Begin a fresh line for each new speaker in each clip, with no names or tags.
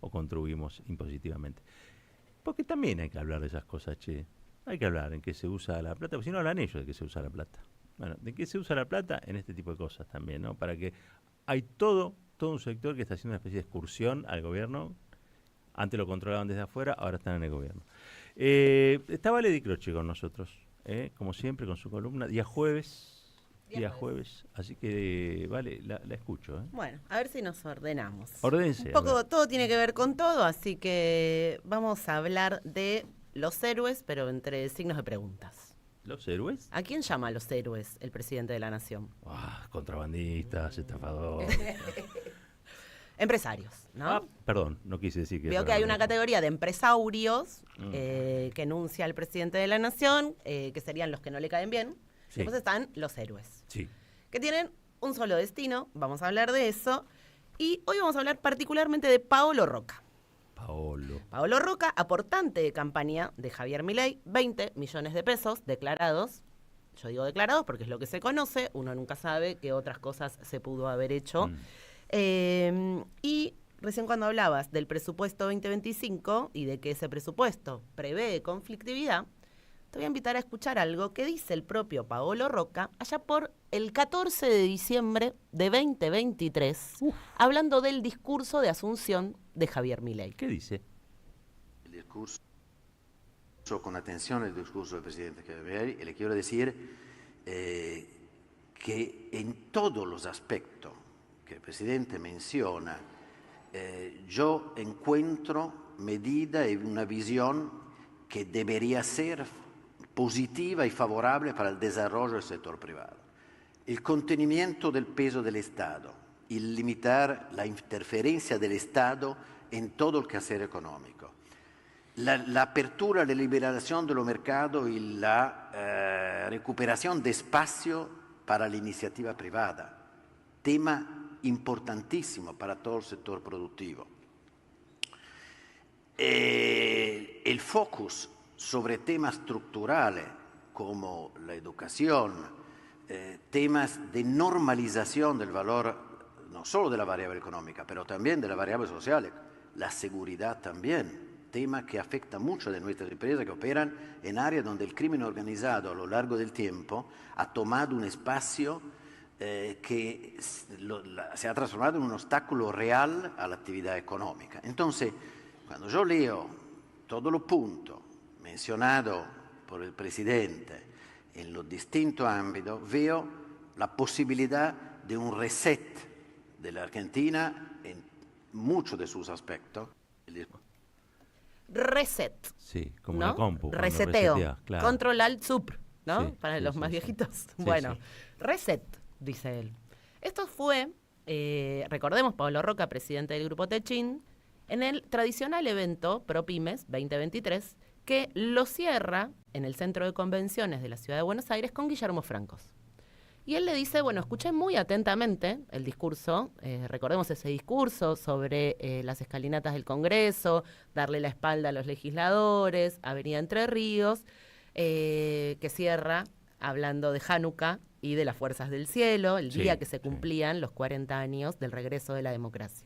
o contribuimos impositivamente. Porque también hay que hablar de esas cosas, che. Hay que hablar en qué se usa la plata, porque si no hablan ellos de qué se usa la plata. Bueno, ¿de qué se usa la plata? En este tipo de cosas también, ¿no? Para que hay todo un sector que está haciendo una especie de excursión al gobierno. Antes lo controlaban desde afuera, ahora están en el gobierno. Está Vale Di Croce con nosotros, como siempre, con su columna, día jueves. Así que, vale, la escucho.
Bueno, a ver si nos ordenamos.
Ordense.
Un poco, todo tiene que ver con todo, así que vamos a hablar de los héroes, pero entre signos de preguntas.
¿Los héroes?
¿A quién llama a los héroes el presidente de la nación?
Contrabandistas, estafadores.
Empresarios, ¿no?
Perdón, no quise decir que...
Veo que hay una categoría de empresaurios que enuncia el presidente de la nación, que serían los que no le caen bien. Sí. Después están los héroes,
sí,
que tienen un solo destino. Vamos a hablar de eso. Y hoy vamos a hablar particularmente de Paolo Roca. Paolo Roca, aportante de campaña de Javier Milei, 20 millones de pesos declarados. Yo digo declarados porque es lo que se conoce, uno nunca sabe qué otras cosas se pudo haber hecho. Y recién cuando hablabas del presupuesto 2025 y de que ese presupuesto prevé conflictividad, te voy a invitar a escuchar algo que dice el propio Paolo Roca allá por el 14 de diciembre de 2023, hablando del discurso de asunción de Javier Milei.
¿Qué dice?
El discurso, con atención el discurso del presidente Javier Milei, y le quiero decir que en todos los aspectos que el presidente menciona, yo encuentro medida y una visión que debería ser positiva y favorable para el desarrollo del sector privado. El contenimiento del peso del Estado, el limitar la interferencia del Estado en todo el quehacer económico, la apertura, la liberación de los mercados y la recuperación de espacio para la iniciativa privada, tema importantísimo para todo el sector productivo. El focus sobre temas estructurales como la educación, temas de normalización del valor no solo de la variable económica, pero también de la variable social, la seguridad también, tema que afecta mucho de nuestras empresas que operan en áreas donde el crimen organizado a lo largo del tiempo ha tomado un espacio que se ha transformado en un obstáculo real a la actividad económica. Entonces, cuando yo leo todos los puntos mencionados por el presidente en los distintos ámbitos, veo la posibilidad de un reset de la Argentina en muchos de sus aspectos.
Reset.
Sí, como
¿no?
una compu.
Reseteo.
Claro.
Control Alt Sup, ¿no?
Sí,
para los más viejitos.
Sí,
bueno,
sí.
Reset, dice él. Esto fue, recordemos, Paolo Roca, presidente del Grupo Techin, en el tradicional evento ProPymes 2023, que lo cierra en el Centro de Convenciones de la Ciudad de Buenos Aires con Guillermo Francos. Y él le dice, bueno, escuché muy atentamente el discurso, recordemos ese discurso sobre las escalinatas del Congreso, darle la espalda a los legisladores, Avenida Entre Ríos, que cierra hablando de Hanukkah y de las fuerzas del cielo, el día que se cumplían los 40 años del regreso de la democracia.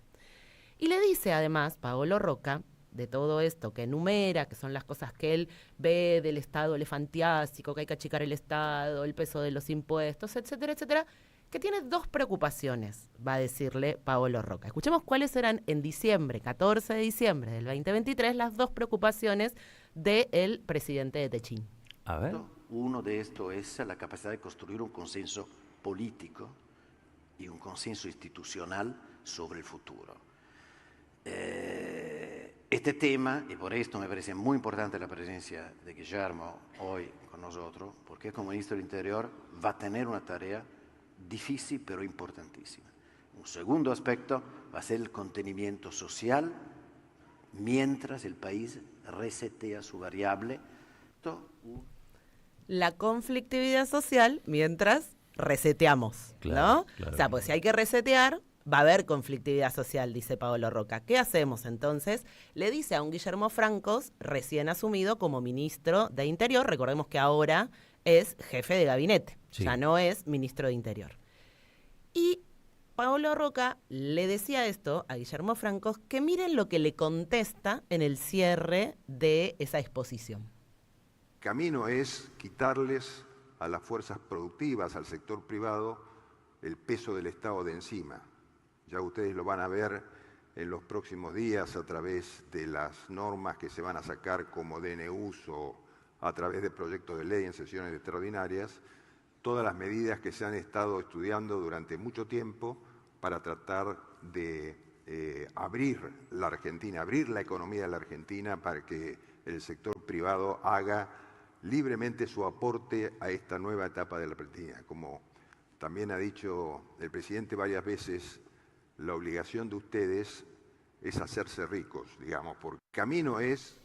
Y le dice además Paolo Roca, de todo esto que enumera, que son las cosas que él ve del Estado elefantiásico, que hay que achicar el Estado, el peso de los impuestos, etcétera, etcétera, que tiene dos preocupaciones, va a decirle Paolo Roca. Escuchemos cuáles eran en diciembre, 14 de diciembre del 2023, las dos preocupaciones del presidente de Techin.
A ver.
Uno de estos es la capacidad de construir un consenso político y un consenso institucional sobre el futuro. Este tema, y por esto me parece muy importante la presencia de Guillermo hoy con nosotros, porque como ministro del Interior va a tener una tarea difícil pero importantísima. Un segundo aspecto va a ser el contenimiento social mientras el país resetea su variable.
La conflictividad social mientras reseteamos,
claro,
¿no?
Claro,
o sea, pues si hay que resetear, va a haber conflictividad social, dice Paolo Roca. ¿Qué hacemos entonces? Le dice a un Guillermo Francos, recién asumido como ministro de Interior, recordemos que ahora es jefe de gabinete, ya no es ministro de Interior. Y Paolo Roca le decía esto a Guillermo Francos, que miren lo que le contesta en el cierre de esa exposición.
Camino es quitarles a las fuerzas productivas, al sector privado, el peso del Estado de encima. Ya ustedes lo van a ver en los próximos días a través de las normas que se van a sacar como DNUs o a través de proyectos de ley en sesiones extraordinarias, todas las medidas que se han estado estudiando durante mucho tiempo para tratar de abrir la Argentina, abrir la economía de la Argentina para que el sector privado haga libremente su aporte a esta nueva etapa de la Argentina. Como también ha dicho el presidente varias veces, la obligación de ustedes es hacerse ricos, digamos, porque camino es...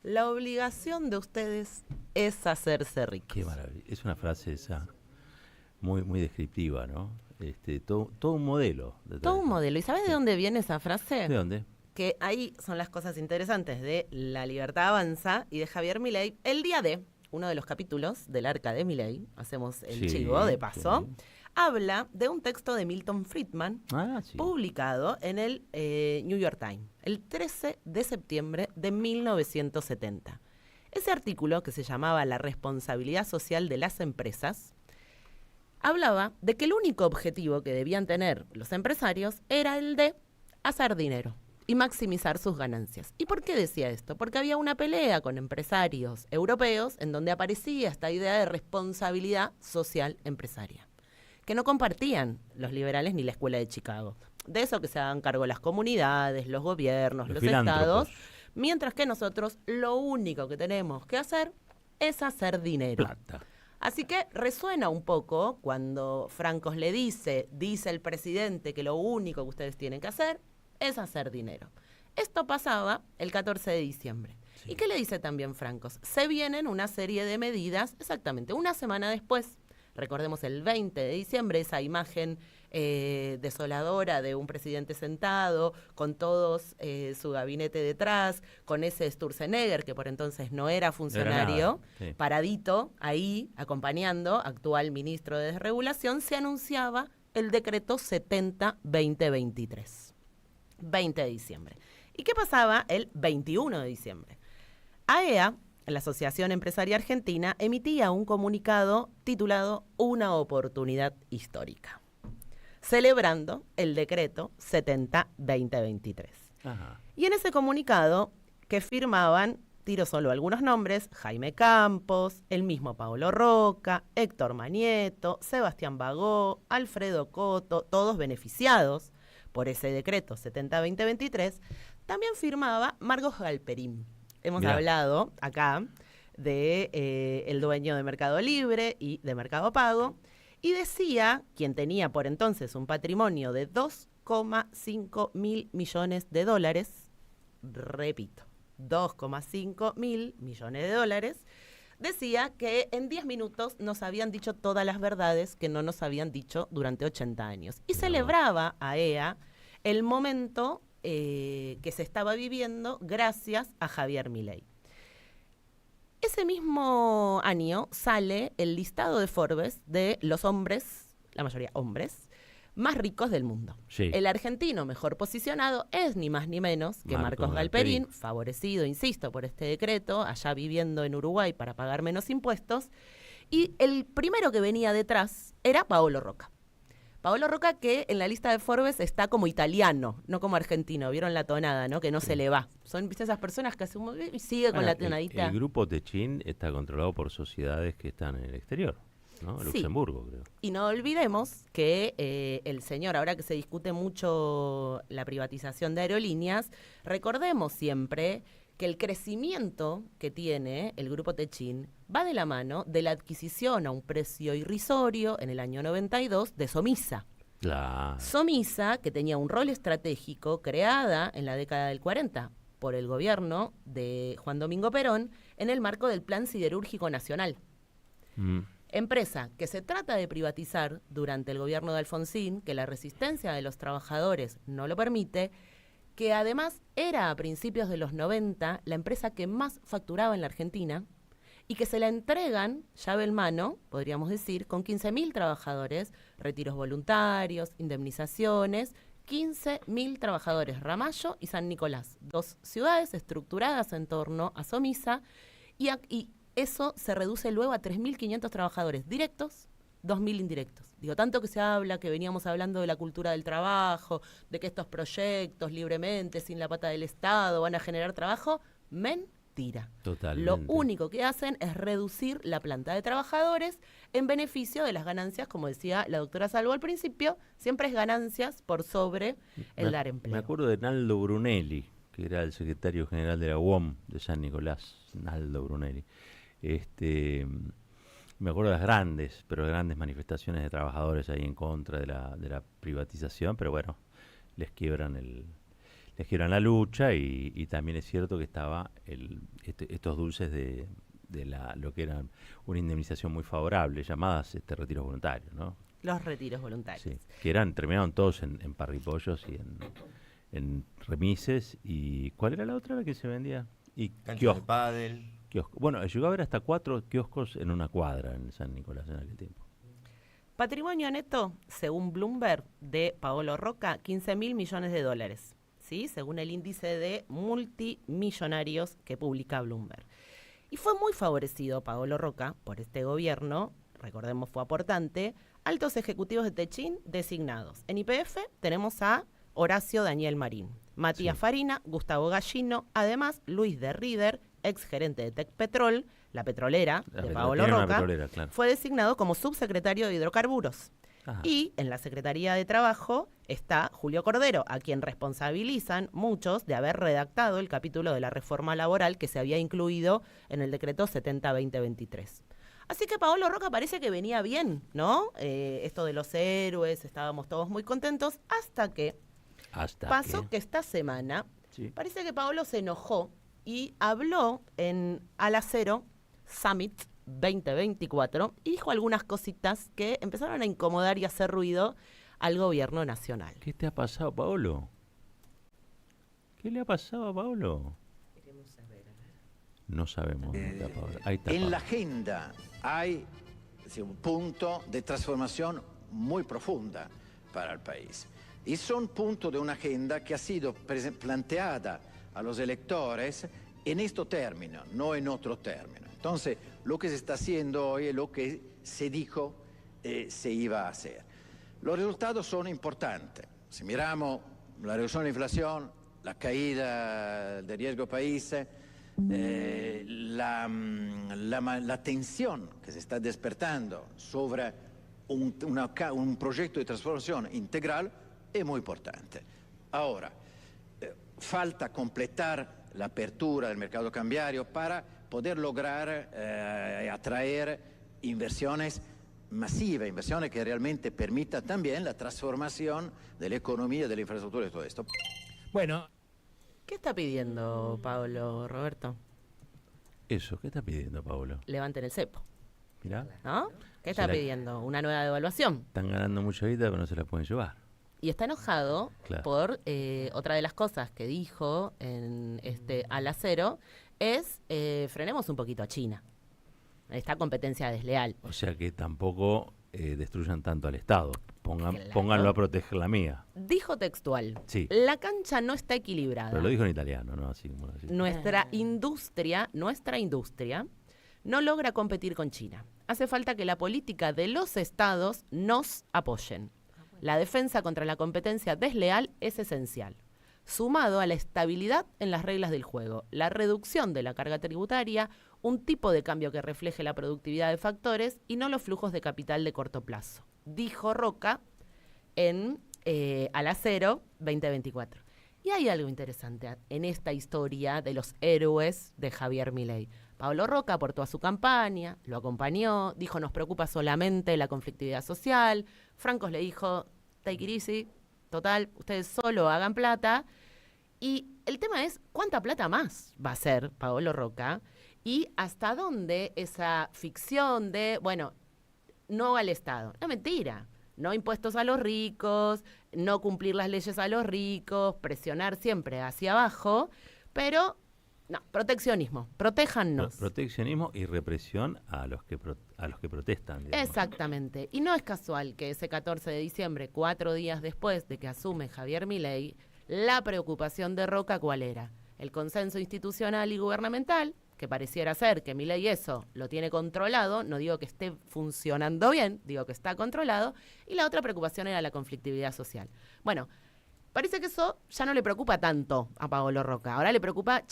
La obligación de ustedes es hacerse ricos.
Qué maravilla. Es una frase esa muy, muy descriptiva, ¿no? Todo un modelo.
Todo un modelo. ¿Y sabes de dónde viene esa frase?
¿De dónde?
Que ahí son las cosas interesantes de La Libertad Avanza y de Javier Milei. El día de uno de los capítulos del Arca de Milei, hacemos el chivo de paso, habla de un texto de Milton Friedman publicado en el New York Times el 13 de septiembre de 1970. Ese artículo, que se llamaba La responsabilidad social de las empresas, hablaba de que el único objetivo que debían tener los empresarios era el de hacer dinero y maximizar sus ganancias. ¿Y por qué decía esto? Porque había una pelea con empresarios europeos en donde aparecía esta idea de responsabilidad social empresaria, que no compartían los liberales ni la Escuela de Chicago. De eso que se hagan cargo las comunidades, los gobiernos, los estados, mientras que nosotros lo único que tenemos que hacer es hacer dinero.
Plata.
Así que resuena un poco cuando Francos le dice el presidente que lo único que ustedes tienen que hacer es hacer dinero. Esto pasaba el 14 de diciembre. Sí. ¿Y qué le dice también Francos? Se vienen una serie de medidas exactamente una semana después. Recordemos el 20 de diciembre, esa imagen desoladora de un presidente sentado, con todos su gabinete detrás, con ese Sturzenegger, que por entonces no era funcionario, paradito ahí, acompañando, actual ministro de Desregulación, se anunciaba el decreto 70-2023. 20 de diciembre. ¿Y qué pasaba el 21 de diciembre? AEA, la Asociación Empresaria Argentina, emitía un comunicado titulado Una oportunidad histórica, celebrando el decreto 70-2023. Y en ese comunicado, que firmaban, tiro solo algunos nombres, Jaime Campos, el mismo Paolo Roca, Héctor Manieto, Sebastián Bagó, Alfredo Coto, todos beneficiados por ese decreto 70-2023, también firmaba Marcos Galperín. Hemos hablado acá de el dueño de Mercado Libre y de Mercado Pago, y decía, quien tenía por entonces un patrimonio de 2,5 mil millones de dólares, repito, 2,5 mil millones de dólares, decía que en 10 minutos nos habían dicho todas las verdades que no nos habían dicho durante 80 años. Y celebraba a EA el momento que se estaba viviendo gracias a Javier Milei. Ese mismo año sale el listado de Forbes de los hombres, la mayoría hombres, más ricos del mundo. Sí. El argentino mejor posicionado es ni más ni menos que Marcos Galperín, favorecido, insisto, por este decreto, allá viviendo en Uruguay para pagar menos impuestos. Y el primero que venía detrás era Paolo Roca. Paolo Roca, que en la lista de Forbes está como italiano, no como argentino. ¿Vieron la tonada, no? Que no se le va. Son, ¿viste, esas personas que hacen y sigue con la tonadita?
El grupo Techin está controlado por sociedades que están en el exterior, ¿no? Luxemburgo, creo.
Y no olvidemos que el señor, ahora que se discute mucho la privatización de aerolíneas, recordemos siempre que el crecimiento que tiene el grupo Techin va de la mano de la adquisición a un precio irrisorio en el año 92 de Somisa.
Claro.
Somisa, que tenía un rol estratégico, creada en la década del 40 por el gobierno de Juan Domingo Perón en el marco del Plan Siderúrgico Nacional. Empresa que se trata de privatizar durante el gobierno de Alfonsín, que la resistencia de los trabajadores no lo permite, que además era a principios de los 90 la empresa que más facturaba en la Argentina y que se la entregan llave en mano, podríamos decir, con 15.000 trabajadores, retiros voluntarios, indemnizaciones, 15.000 trabajadores, Ramallo y San Nicolás, 2 ciudades estructuradas en torno a Somisa, y eso se reduce luego a 3.500 trabajadores directos, 2.000 indirectos. Digo, tanto que se habla, que veníamos hablando de la cultura del trabajo, de que estos proyectos libremente, sin la pata del Estado, van a generar trabajo, mentira.
Totalmente.
Lo único que hacen es reducir la planta de trabajadores en beneficio de las ganancias, como decía la doctora Salvo al principio, siempre es ganancias por sobre el dar empleo.
Me acuerdo de Naldo Brunelli, que era el secretario general de la UOM de San Nicolás, Naldo Brunelli. Me acuerdo de las grandes manifestaciones de trabajadores ahí en contra de la privatización, pero bueno, les quiebran la lucha y también es cierto que estaba estos dulces de lo que era una indemnización muy favorable, llamadas retiros voluntarios, ¿no?
Los retiros voluntarios.
Sí, que terminaron todos en parripollos y en remises. ¿Y cuál era la otra la que se vendía? Y
Canchas de pádel.
Bueno, llegó a haber hasta 4 kioscos en una cuadra en San Nicolás en aquel tiempo.
Patrimonio neto, según Bloomberg, de Paolo Roca, 15.000 millones de dólares, ¿sí? Según el índice de multimillonarios que publica Bloomberg. Y fue muy favorecido Paolo Roca por este gobierno, recordemos fue aportante, altos ejecutivos de Techin designados. En YPF tenemos a Horacio Daniel Marín, Matías Farina, Gustavo Gallino, además Luis de Rieder, ex gerente de Tecpetrol, la petrolera de Paolo Roca,
claro,
fue designado como subsecretario de Hidrocarburos.
Ajá.
Y en la Secretaría de Trabajo está Julio Cordero, a quien responsabilizan muchos de haber redactado el capítulo de la reforma laboral que se había incluido en el decreto 70-2023. Así que Paolo Roca parece que venía bien, ¿no? Esto de los héroes, estábamos todos muy contentos, hasta que pasó que esta semana parece que Paolo se enojó y habló en Al Acero Summit 2024 y dijo algunas cositas que empezaron a incomodar y hacer ruido al gobierno nacional.
¿Qué te ha pasado, Paolo? ¿Qué le ha pasado a Paolo? No sabemos. Ahí está,
en
Paolo.
la agenda hay un punto de transformación muy profunda para el país. Y son puntos de una agenda que ha sido planteada a los electores en este término, no en otro término. Entonces, lo que se está haciendo hoy es lo que se dijo se iba a hacer. Los resultados son importantes. Si miramos la reducción de la inflación, la caída del riesgo país, la tensión que se está despertando sobre un proyecto de transformación integral es muy importante. Ahora, falta completar la apertura del mercado cambiario para poder lograr atraer inversiones masivas, inversiones que realmente permitan también la transformación de la economía, de la infraestructura y todo esto.
Bueno,
¿Qué está pidiendo Paolo, Roberto?
Eso, ¿qué está pidiendo, Paolo?
Levanten el cepo,
Mirá,
¿no? ¿Qué está pidiendo? Una nueva devaluación.
están ganando mucha guita, pero no se la pueden llevar.
Y está enojado
Claro.
por otra de las cosas que dijo en Al Acero es frenemos un poquito a China. Esta competencia desleal.
O sea que tampoco destruyan tanto al Estado.
Claro.
Pónganlo a proteger la mía.
Dijo textual,
Sí.
la cancha no está equilibrada.
Pero lo dijo en italiano, ¿no? Así como así.
Nuestra industria no logra competir con China. Hace falta que la política de los estados nos apoyen. La defensa contra la competencia desleal es esencial, sumado a la estabilidad en las reglas del juego, la reducción de la carga tributaria, un tipo de cambio que refleje la productividad de factores y no los flujos de capital de corto plazo, dijo Roca en Al Acero 2024. Y hay algo interesante en esta historia de los héroes de Javier Milei. Paolo Roca aportó a su campaña, lo acompañó, dijo nos preocupa solamente la conflictividad social. Francos le dijo, take it easy, total, ustedes solo hagan plata. Y el tema es, ¿cuánta plata más va a hacer Paolo Roca? Y hasta dónde esa ficción de, bueno, no al Estado. No, mentira. No impuestos a los ricos, no cumplir las leyes a los ricos, presionar siempre hacia abajo, pero No, proteccionismo. Protéjannos.
Proteccionismo y represión a los que protestan. Digamos.
Exactamente. Y no es casual que ese 14 de diciembre, 4 días después de que asume Javier Milei, la preocupación de Roca, ¿cuál era? El consenso institucional y gubernamental, que pareciera ser que Milei eso lo tiene controlado, no digo que esté funcionando bien, digo que está controlado, y la otra preocupación era la conflictividad social. Bueno, parece que eso ya no le preocupa tanto a Paolo Roca. Ahora le preocupa,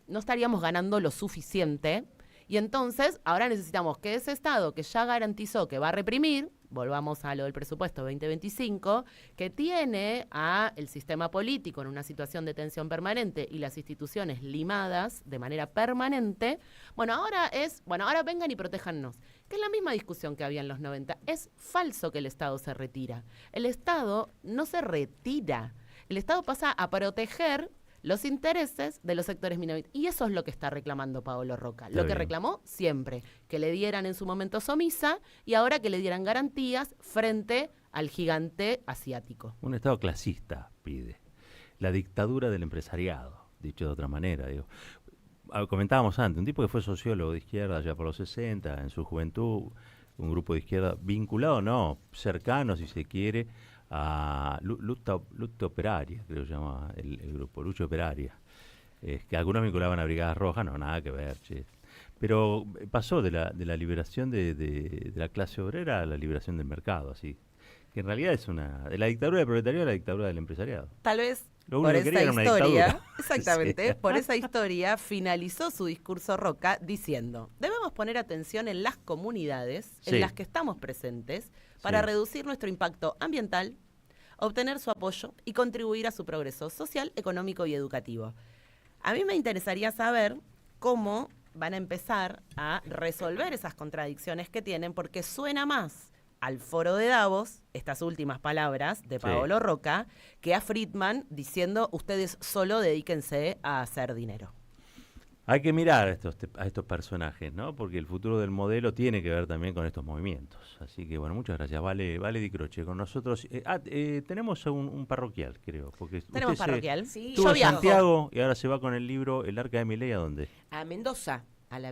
no estaríamos ganando lo suficiente y entonces ahora necesitamos que ese Estado que ya garantizó que va a reprimir, volvamos a lo del presupuesto 2025, que tiene a el sistema político en una situación de tensión permanente y las instituciones limadas de manera permanente, ahora vengan y protéjannos. Que es la misma discusión que había en los 90. Es falso que el Estado se retira. El Estado no se retira. El Estado pasa a proteger los intereses de los sectores minoritarios. Y eso es lo que está reclamando Paolo Roca. Lo que reclamó siempre, que le dieran en su momento Somisa y ahora que le dieran garantías frente al gigante asiático.
Un Estado clasista pide. La dictadura del empresariado, dicho de otra manera. Digo. Comentábamos antes, un tipo que fue sociólogo de izquierda ya por los 60, en su juventud, un grupo de izquierda vinculado, cercano si se quiere, a Lucha Operaria, creo que se llama el grupo, Lucha Operaria, que algunos vinculaban a Brigadas Rojas, no, nada que ver, pero pasó de la liberación de la clase obrera a la liberación del mercado, así, que en realidad es de la dictadura del proletariado a la dictadura del empresariado.
Tal vez
por esa historia,
exactamente, sí. Por esa historia finalizó su discurso Roca diciendo: debemos poner atención en las comunidades en las que estamos presentes para reducir nuestro impacto ambiental, obtener su apoyo y contribuir a su progreso social, económico y educativo. A mí me interesaría saber cómo van a empezar a resolver esas contradicciones que tienen, porque suena más al foro de Davos, estas últimas palabras de Paolo Roca, que a Friedman diciendo: ustedes solo dedíquense a hacer dinero.
Hay que mirar a estos personajes, ¿no? Porque el futuro del modelo tiene que ver también con estos movimientos. Así que, muchas gracias. Vale Di Croce con nosotros. Tenemos un parroquial, creo. Porque
tenemos parroquial.
Estuvo en Santiago y ahora se va con el libro El Arca de Milei, ¿a dónde?
A Mendoza.